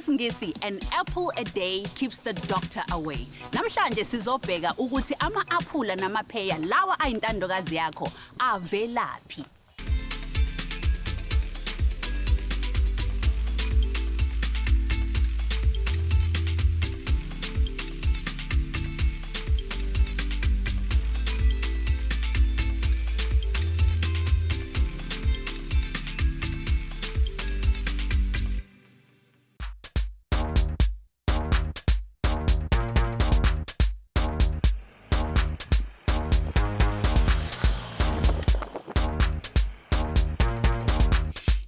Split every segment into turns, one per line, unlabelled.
ngesingisi, an apple a day keeps the doctor away. Namhlanje sizobheka ukuthi ama-aphula namapheya lawa ayintandokazi yakho avelaphi.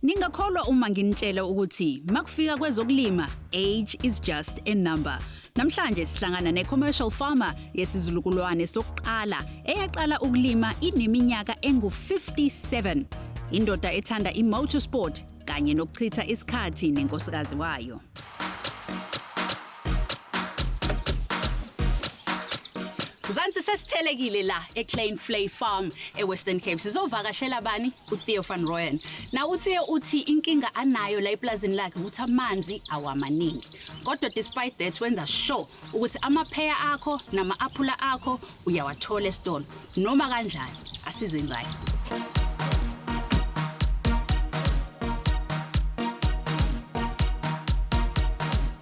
Ningakholwa uma nginitshela ukuthi makufika kwezokulima, age is just a number. Namhlanje sihlangana ne-commercial farmer yesizulukulwane sokuqala eyaqala ukulima ineminyaka engu-57. Indoda ethanda i-motorsport kanye nokuchitha isikhathi nenkosikazi wayo. Zansi sesithelekile la eClain Flay Farm eWestern Cape. Sizovakashela bani? uTheo van Rooyen. Na uTheo uthi inkinga anayo la eplazini lakhe ukuthi amanzi awamaningi. Kodwa despite that wenza sure ukuthi amapheya akho nama-aphula akho uyawathola esitolo. Noma kanjani asize ngayo.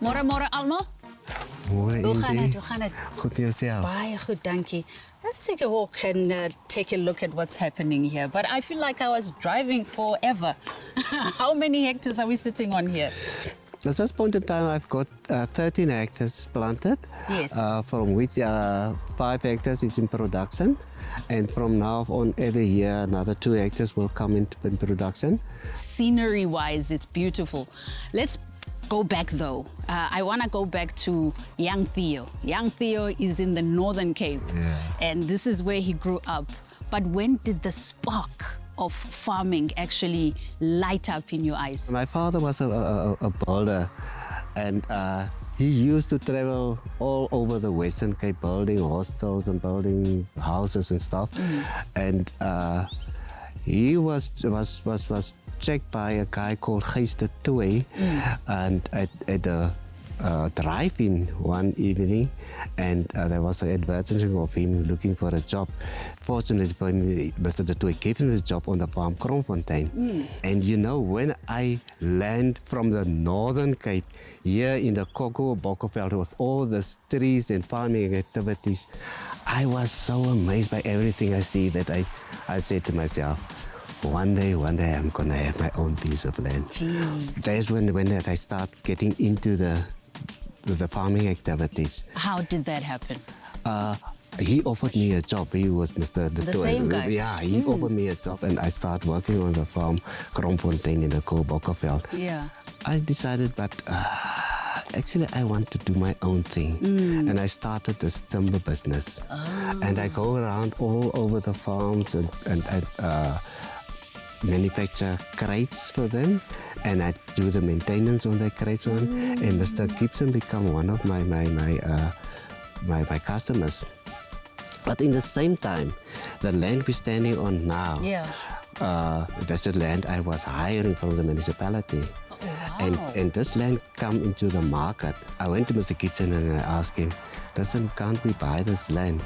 Môre almal.
Hoe gaan het? Goed yourself.
Baie goed, dankie. Let's take a walk and take a look at what's happening here. But I feel like I was driving forever. How many hectares are we sitting on here?
At this point in time, I've got 13 hectares planted.
Yes.
From which 5 hectares is in production. And from now on, every year, another 2 hectares will come in production.
Scenery-wise, it's beautiful. Let's go back though. I want to go back to young Theo. Young Theo is in the Northern Cape, and this is where he grew up. But when did the spark of farming actually light up in your eyes?
My father was a builder, and he used to travel all over the Western Cape building hostels and building houses and stuff. And he was checked by a guy called Koue, and at a drive-in one evening, and there was an advertisement of him looking for a job. Fortunately for him, Mr. De Tooy gave him the job on the farm Kroonfontein. And you know, when I land from the Northern Cape here in the Koue Bokkeveld with all the trees and farming activities, I was so amazed by everything I see that I said to myself, one day I'm gonna have my own piece of land. That's when I start getting into the farming activities.
How did that happen?
He offered me a job. He was Mr. De Tooy.
The same guy?
Yeah, he offered me a job, and I started working on the farm Kroonfontein in the Koue Bokkeveld.
Yeah.
I decided, but actually I want to do my own thing. And I started this timber business. And I go around all over the farms and I manufacture crates for them, and I do the maintenance on the crates for them. And Mr. Gibson become one of my customers. But in the same time, the land we're standing on now, that's the land I was hiring from the municipality. And this land come into the market. I went to Mr. Gibson and I asked him, listen, can't we buy this land?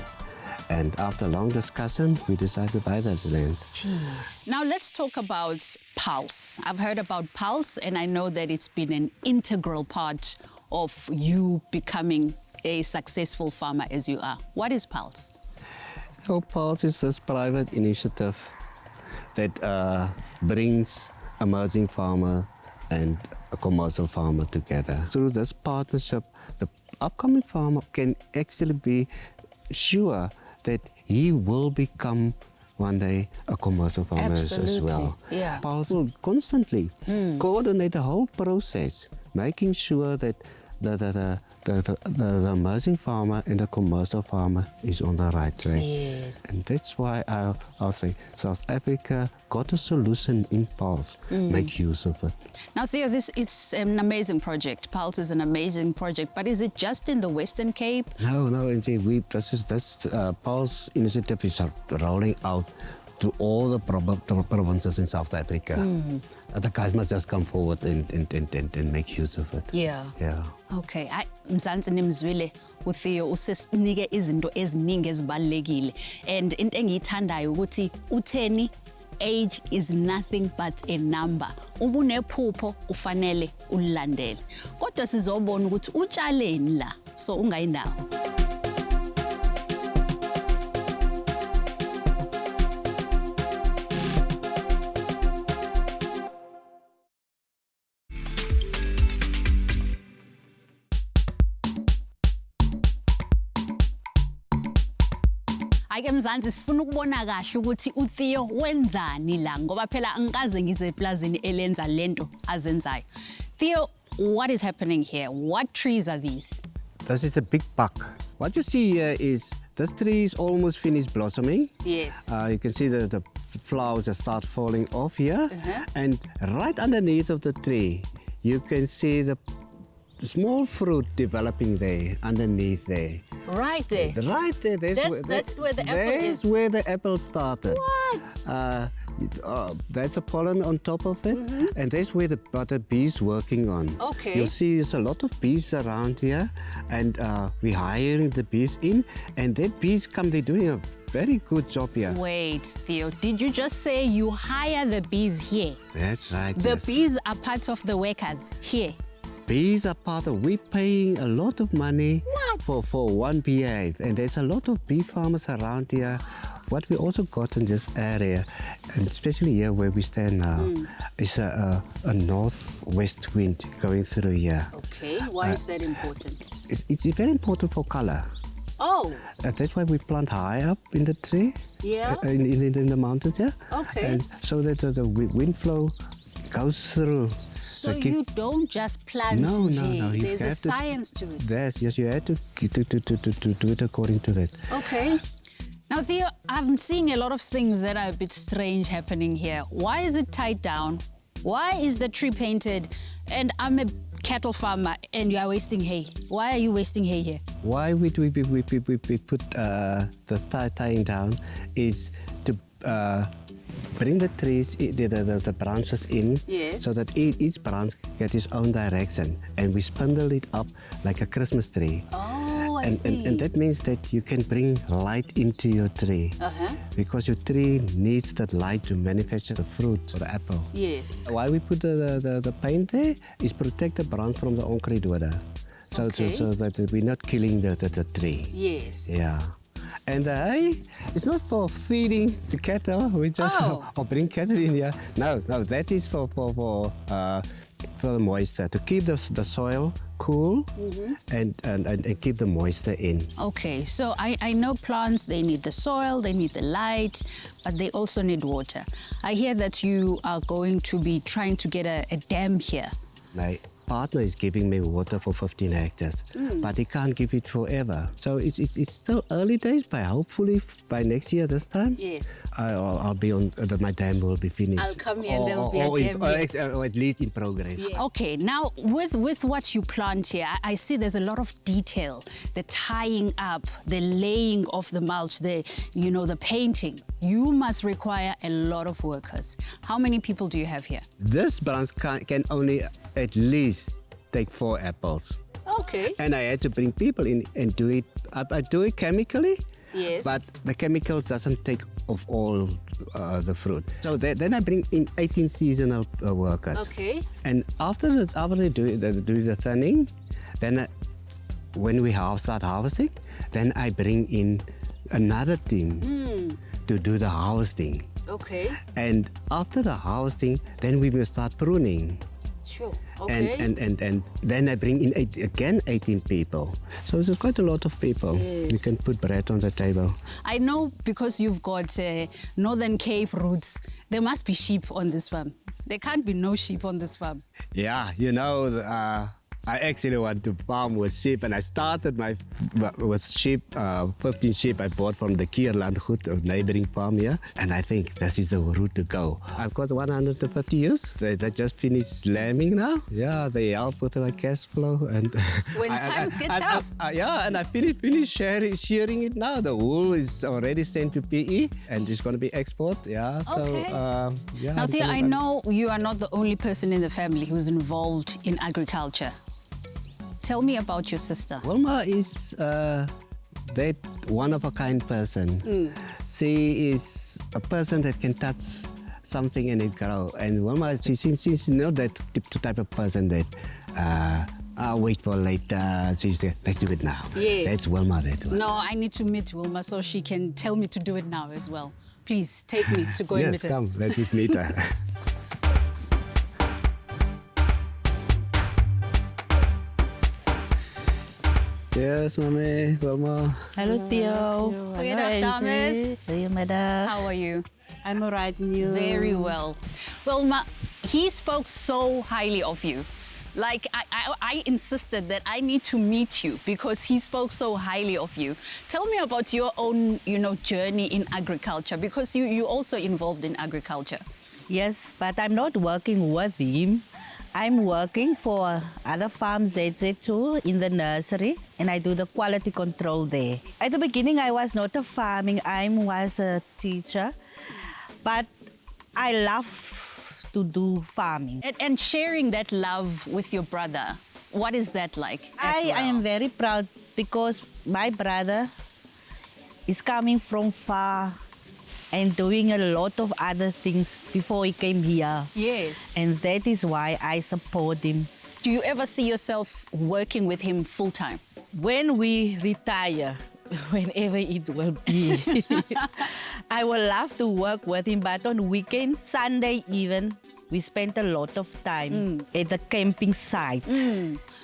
And after long discussion, we decided to buy that land.
Jeez. Now let's talk about Pulse. I've heard about Pulse, and I know that it's been an integral part of you becoming a successful farmer as you are. What is Pulse?
So Pulse is this private initiative that brings emerging farmer and a commercial farmer together. Through this partnership, the upcoming farmer can actually be sure that he will become one day a commercial farmer as well.
Yeah.
Pulse will constantly coordinate the whole process, making sure that the emerging farmer and the commercial farmer is on the right track.
Yes.
And that's why I'll say South Africa got a solution in Pulse. Make use of it.
Now, Theo, it's an amazing project. Pulse is an amazing project, but is it just in the Western Cape?
No, this Pulse initiative is rolling out to all the provinces in South Africa. The guys must just come forward and make use of it.
Yeah.
Yeah.
Okay, Mzansi nimzwile uTheo usesinike izinto eziningi ezibalekile and into engiyithandayo ukuthi utheni age is nothing but a number. Ubunephupho ufanele ulilandele. Kodwa sizobona ukuthi utshaleni la so ungayindawo. Ake Mzansi sifuna ukubona kahle ukuthi uTheo wenzani la ngoba phela angikaze ngize eplazini elenza lento azenzayo. Theo, what is happening here? What trees are these?
This is a big buck. What you see here is this tree is almost finished blossoming.
Yes.
You can see the flowers that start falling off here. And right underneath of the tree, you can see the small fruit developing there, underneath there.
Right there.
Right there.
That's where the apple is.
That's where the apple started.
What?
There's a pollen on top of it, and that's where the bees working on.
Okay.
You'll see there's a lot of bees around here, and we're hiring the bees in, and the bees come, they're doing a very good job here.
Wait, Theo, did you just say you hire the bees here?
That's right.
The
yes.
bees are part of the workers here.
Bees are part of, we're paying a lot of money
What?
for one beehive, and there's a lot of bee farmers around here. What we also got in this area, and especially here where we stand now, is a northwest wind going through here.
Okay, why is that important?
It's very important for color.
Oh,
That's why we plant high up in the tree,
yeah.
in the mountains here.
Okay.
And so that the wind flow goes through.
So you don't just plant
No.
Jay.
You
There's a
have to-
science to it.
Yes, you have to do it according to that.
Okay. Now, Theo, I'm seeing a lot of things that are a bit strange happening here. Why is it tied down? Why is the tree painted? And I'm a cattle farmer and you are wasting hay. Why are you wasting hay here?
Why we put the tying down is to bring the trees, the branches in,
Yes.
so that each branch gets its own direction, and we spindle it up like a Christmas tree.
Oh, I see.
And that means that you can bring light into your tree, because your tree needs that light to manufacture the fruit or the apple.
Yes.
Why we put the paint there is protect the branch from the onkruiddoder, so that we're not killing the tree.
Yes.
Yeah. And the hay is not for feeding the cattle. We just or bring cattle in here. No, that is for the moisture, to keep the soil cool and keep the moisture in.
Okay, so I know plants, they need the soil, they need the light, but they also need water. I hear that you are going to be trying to get a dam here.
My partner is giving me water for 15 hectares, but he can't give it forever. So it's still early days, but hopefully by next year this time,
Yes.
I'll be on, my dam will be finished.
I'll come here and there'll be a dam here.
or at least in progress.
Yeah. Okay, now with what you plant here, I see there's a lot of detail. The tying up, the laying of the mulch, the painting. You must require a lot of workers. How many people do you have here?
This branch can only at least take 4 apples.
Okay.
And I had to bring people in and do it. I do it chemically.
Yes.
But the chemicals doesn't take of all the fruit. So then I bring in 18 seasonal workers.
Okay.
And after they do the thinning, then when we start harvesting, then I bring in another team to do the harvesting.
Okay.
And after the harvesting, then we will start pruning.
Sure. Okay.
And then I bring in again 18 people. So there's quite a lot of people.
Yes.
You can put bread on the table.
I know because you've got Northern Cape roots, there must be sheep on this farm. There can't be no sheep on this farm.
Yeah, I actually want to farm with sheep, and I started with sheep, 15 sheep I bought from the Kierlandgoed, a neighboring farm here, and I think this is the route to go. I've got 150 ewes. They just finished lambing now. Yeah, they help with my cash flow. And
When times get tough.
And I finished shearing it now. The wool is already sent to PE, and it's going to be export. Yeah, so
Okay.
yeah.
Now, Theo, I know you are not the only person in the family who's involved in agriculture. Tell me about your sister.
Wilma is that one-of-a-kind person. She is a person that can touch something and it grow. And Wilma, she's not that type of person that I'll wait for later. She said, let's do it now.
Yes.
That's Wilma, that one.
No, I need to meet Wilma so she can tell me to do it now as well. Please take me to go and meet
Yes,
her.
come, let's meet her. Yes, Mommy, Wilma.
Hallo Theo.
Goeiedag, dames.
Goedemiddag.
How are you?
I'm alright and you?
Very well. Wilma, he spoke so highly of you. Like, I insisted that I need to meet you because he spoke so highly of you. Tell me about your own, journey in agriculture, because you also involved in agriculture.
Yes, but I'm not working with him. I'm working for other farms too in the nursery, and I do the quality control there. At the beginning, I was not a farming, I was a teacher, but I love to do farming.
And sharing that love with your brother, what is that like?
I am very proud because my brother is coming from far and doing a lot of other things before he came here.
Yes.
And that is why I support him.
Do you ever see yourself working with him full time?
When we retire, whenever it will be, I would love to work with him, but on weekends, Sunday even, we spent a lot of time at the camping site.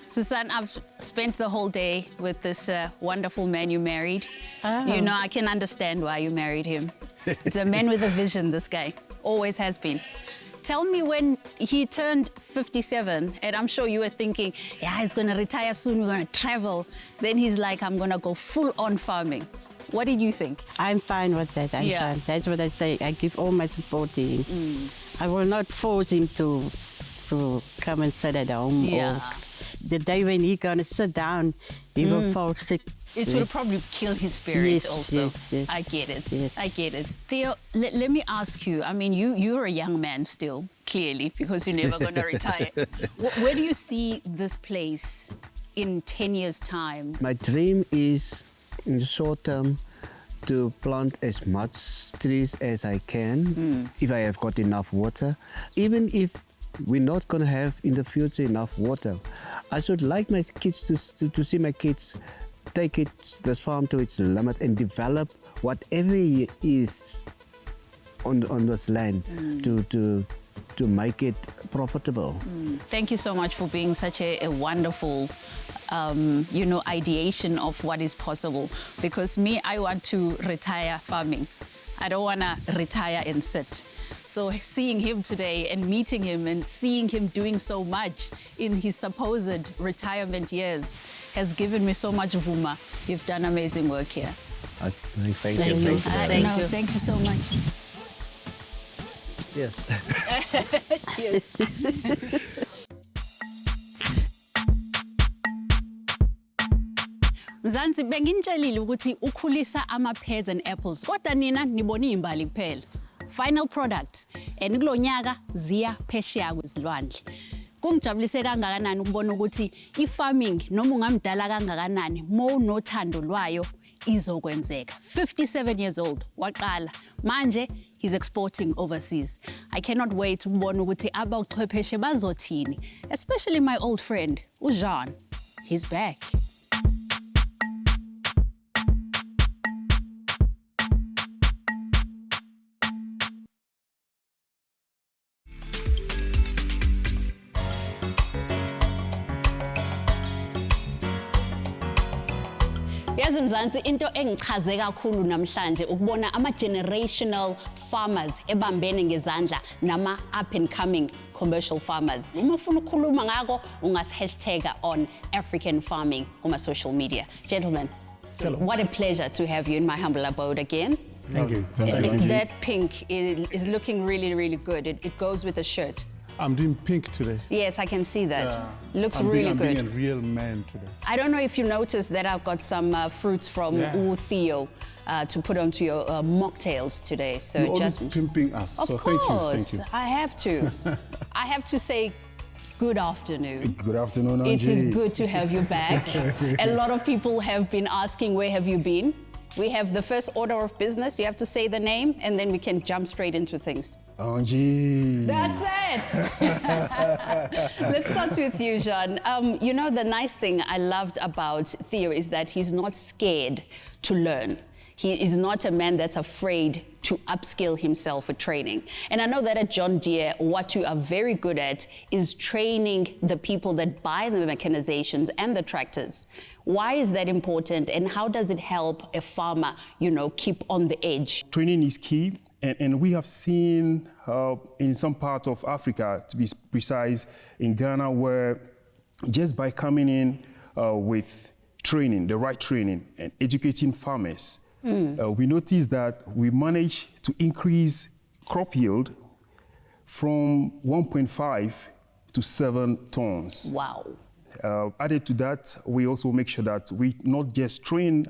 Susan, I've spent the whole day with this wonderful man you married.
Oh.
I can understand why you married him. It's a man with a vision, this guy. Always has been. Tell me, when he turned 57, and I'm sure you were thinking, yeah, he's going to retire soon, we're going to travel. Then he's like, I'm going to go full on farming. What did you think?
I'm fine with that. I'm
Yeah.
fine. That's what I say. I give all my support to him. I will not force him to come and sit at home.
Yeah.
Or the day when he's going to sit down, he will fall sick.
It will probably kill his spirit
Yes,
also.
yes.
I get it.
Yes.
I get it. Theo, let me ask you. I mean, you're a young man still, clearly, because you're never going to retire. Where do you see this place in 10 years' time?
My dream is, in the short term, to plant as much trees as I can, if I have got enough water. Even if we're not going to have in the future enough water, I should like my kids to see my kids take this farm to its limit and develop whatever is on this land to make it profitable.
Thank you so much for being such a wonderful, ideation of what is possible. Because me, I want to retire farming. I don't want to retire and sit. So seeing him today and meeting him and seeing him doing so much in his supposed retirement years has given me so much vuma. You've done amazing work here.
Thank you. Thanks,
Thank you.
Thank you so much.
Cheers.
Cheers. Mzansi, bengintshelile ukuthi ukhulisa ama-pears and apples, kodwa nina nibona imbali kuphela. Final product, and kulo nyaka ziya phesheya kwezilwandle. Kungijabulise kangakanani ukubona ukuthi i-farming noma ungamdala kangakanani, mo nothando lwayo izokwenzeka. 57 years old, waqala. Manje, he's exporting overseas. I cannot wait ukubona ukuthi abawuchwepheshe bazothini, especially my old friend, uJean. He's back. Yazi Mzansi into engichaze kakhulu namhlanje ukubona ama-generational farmers ebambene ngezandla nama up and coming commercial farmers. Uma ufuna ukukhuluma ngako ungas-hashtagga on African farming kuma social media. Gentlemen, what a pleasure to have you in my humble abode again.
Thank you.
That pink is looking really, really good. It goes with the shirt.
I'm doing pink today.
Yes, I can see that. Looks
I'm
really good.
I'm being a real man today.
I don't know if you noticed that I've got some fruits from Theo to put onto your mocktails today. So
You're
just
always pimping us.
Of
so
course,
thank you.
I have to. I have to say good afternoon.
Good afternoon, Angie.
It is good to have you back. A lot of people have been asking, where have you been? We have the first order of business. You have to say the name, and then we can jump straight into things.
Angie.
That's it. Let's start with you, Jean. You know, the nice thing I loved about Theo is that he's not scared to learn. He is not a man that's afraid to upskill himself with training. And I know that at John Deere, what you are very good at is training the people that buy the mechanizations and the tractors. Why is that important, and how does it help a farmer, you know, keep on the edge?
Training is key, and we have seen in some part of Africa, to be precise, in Ghana, where just by coming in with training, the right training, and educating farmers, we noticed that we managed to increase crop yield from 1.5 to 7 tons.
Wow.
Added to that, we also make sure that we not just train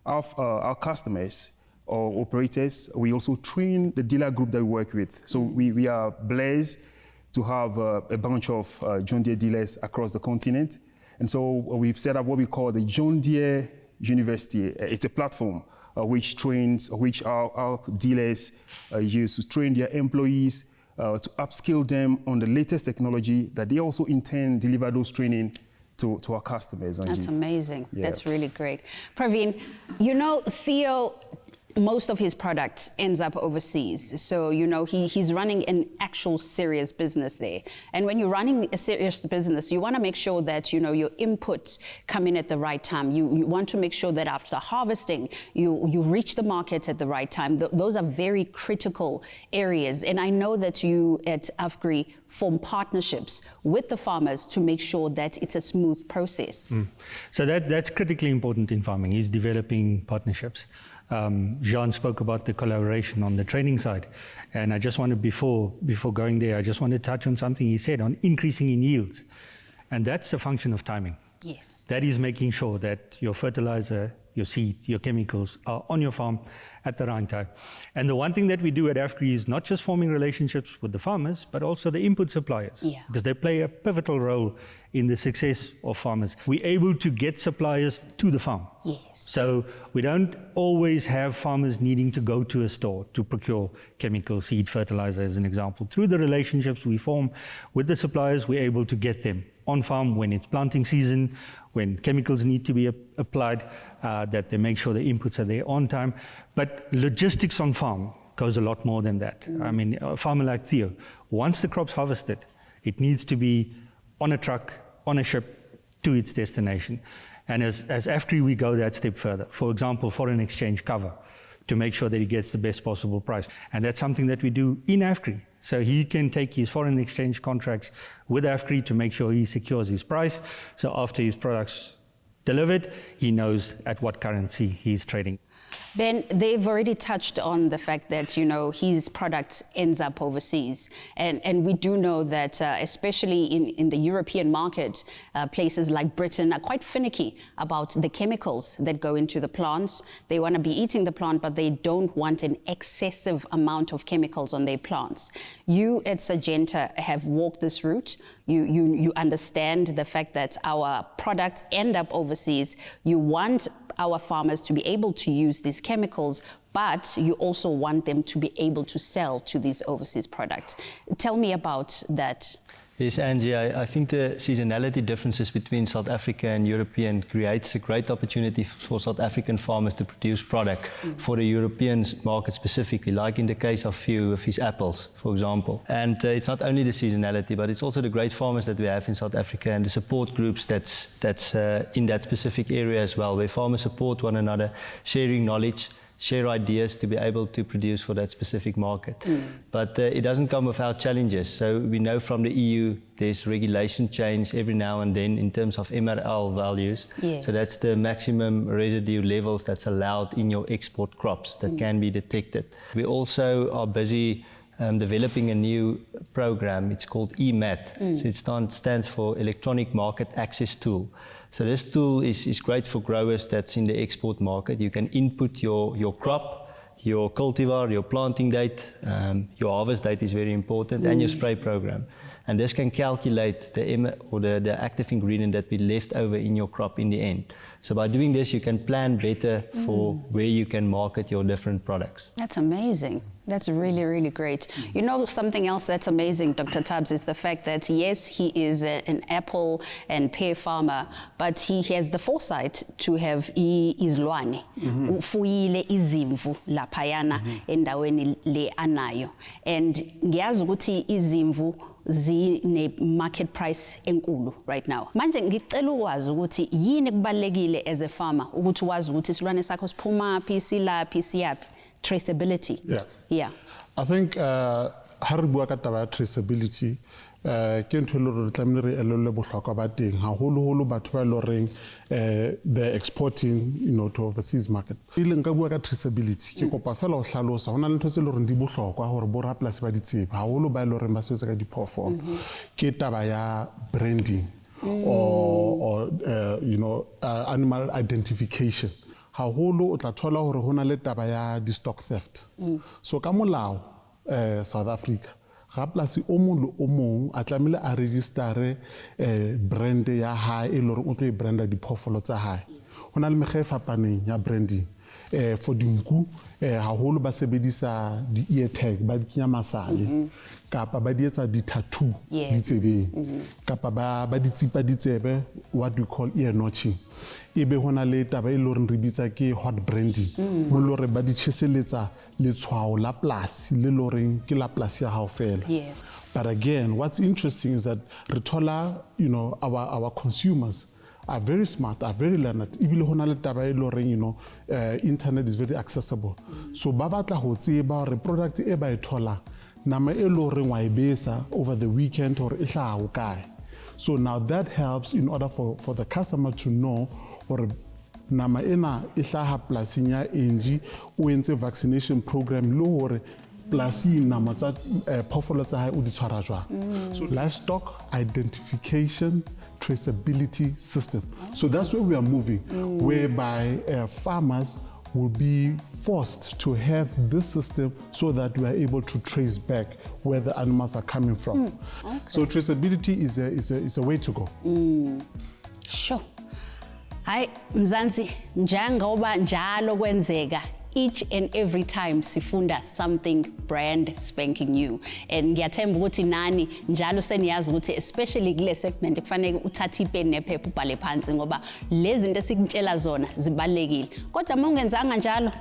our customers or operators, we also train the dealer group that we work with. So we are blessed to have a bunch of John Deere dealers across the continent. And so we've set up what we call the John Deere University. It's a platform which our dealers use to train their employees, to upskill them on the latest technology that they also intend to deliver those training to our customers.
That's amazing.
Yeah.
That's really great. Praveen, you know, Theo, most of his products ends up overseas. So, you know, he's running an actual serious business there. And when you're running a serious business, you want to make sure that, you know, your inputs come in at the right time. You want to make sure that after harvesting, you reach the market at the right time. Those are very critical areas. And I know that you at AFGRI form partnerships with the farmers to make sure that it's a smooth process.
So that's critically important in farming, is developing partnerships. Jean spoke about the collaboration on the training side, and I just wanted, before going there, I just want to touch on something he said on increasing in yields, and that's a function of timing.
Yes.
That is making sure that your fertilizer, your seed, your chemicals are on your farm at the right time. And the one thing that we do at AFGRI is not just forming relationships with the farmers, but also the input suppliers, because they play a pivotal role in the success of farmers. We're able to get suppliers to the farm.
Yes.
So we don't always have farmers needing to go to a store to procure chemical, seed, fertilizer, as an example. Through the relationships we form with the suppliers, we're able to get them on farm when it's planting season, when chemicals need to be applied, that they make sure the inputs are there on time. But logistics on farm goes a lot more than that. I mean, a farmer like Theo, once the crop's harvested, it needs to be on a truck, on a ship, to its destination. And as AFGRI, we go that step further. For example, foreign exchange cover, to make sure that he gets the best possible price. And that's something that we do in AFGRI. So he can take his foreign exchange contracts with AFGRI to make sure he secures his price. So after his product's delivered, he knows at what currency he's trading.
Ben, they've already touched on the fact that, you know, his products ends up overseas. And we do know that, especially in the European market, places like Britain are quite finicky about the chemicals that go into the plants. They want to be eating the plant, but they don't want an excessive amount of chemicals on their plants. You at Syngenta have walked this route. You understand the fact that our products end up overseas. You want our farmers to be able to use these chemicals, but you also want them to be able to sell to these overseas products. Tell me about that.
Yes, Angie, I think the seasonality differences between South Africa and European creates a great opportunity for South African farmers to produce product for the European market specifically, like in the case of Theo with his apples, for example. And it's not only the seasonality, but it's also the great farmers that we have in South Africa and the support groups that's in that specific area as well, where farmers support one another, sharing knowledge, share ideas to be able to produce for that specific market. But it doesn't come without challenges. So we know from the EU there's regulation change every now and then in terms of MRL values.
Yes.
So that's the maximum residue levels that's allowed in your export crops that can be detected. We also are busy developing a new program. It's called EMAT. So it stands for Electronic Market Access Tool. So this tool is great for growers that's in the export market. You can input your crop, your cultivar, your planting date, your harvest date is very important, and your spray program. And this can calculate the active ingredient that we left over in your crop in the end. So by doing this, you can plan better for where you can market your different products.
That's amazing. That's really, really great. You know, something else that's amazing, Dr. Tubbs, is the fact that, yes, he is an apple and pear farmer, but he has the foresight to have izilwane, ufuyile izimvu laphayana endaweni le anayo. And ngiyazi ukuthi izimvu zine-market price enkulu right now. Manje ngicela ukwazi ukuthi yini kubalekile as a farmer ukuthi wazi ukuthi isilwane sakho siphumaphi, silaphi, siyaphi. Traceability. Yeah.
I think ha re bua ka taba ya traceability ke ntho le re tlamehile re elelle bohlokwa ba teng haholoholo batho ba loreng they're exporting, you know, to overseas market. Ile nka bua ka traceability ke kopa fela o hlalosa hona le ntho tse le re di bohlokwa hore bo rapolasi ba di tsebe haholo ba loreng ba sebetsa ka diphoofolo ke taba ya branding or you know, animal identification. Haholo o tla thola hore hona le taba ya di stock theft. So ka molao South Africa rapolasi o mong le o mong a tlamehile a registere brand ya hae e lore o tlo e branda diphoofolo tsa hae. Hona le mekgwa e fapaneng ya branding. For dinku haholo ba sebedisa di ear tag ba di kenya masale kapa ba di etsa di tattoo di tsebeng kapa ba di tsipa di tsebe, what we call ear notching. Ebe hona le taba e loreng re bitsa ke hot branding mo lore ba di tšheseletsa letshwao la polasi le loreng ke la polasi ya hao fela. But again, what's interesting is that re you know, our consumers are very smart, are very learned. Ibile hona le taba e loreng, you know, internet is very accessible. So ba batla ho tseba re product e ba e thola nama e loreng wa e besa over the weekend or e hlaha ho kae. So now that helps in order for the customer to know or nama ena e hlaha plasing ya enji o entse vaccination program lo hore plasing nama tsa phoofolo tsa hae o di tshwara jwang. So livestock identification traceability system. So that's where we are moving, whereby farmers will be forced to have this system so that we are able to trace back where the animals are coming from. So traceability is a way to go.
Sure. Hayi Mzansi, njengoba njalo kwenzeka each and every time sifunda something brand spanking new, and ngiyathemba ukuthi nani njalo seniyazi ukuthi especially kule segment kufanele uthathe ipeni nephepha ubhale phansi ngoba lezi zinto esikutshela zona zibalekile. Kodwa uma ungenzanga njalo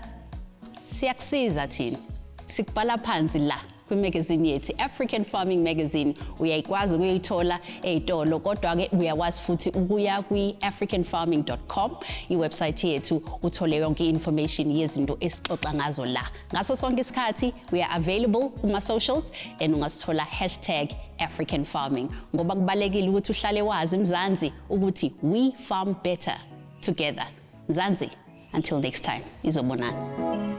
siyakusiza thina sikubhala phansi la magazine yethu African Farming Magazine uyayikwazi ukuyithola ezitolo kodwa ke uyakwazi futhi ukuya kwi-africanfarming.com iwebsite yethu uthole yonke information yezinto esixoxa ngazo la. Ngaso sonke isikhathi we are available kuma socials and ungasithola #AfricanFarming ngoba kubalekile ukuthi uhlale wazi Mzansi ukuthi we farm better together. Mzansi, until next time, izobonana.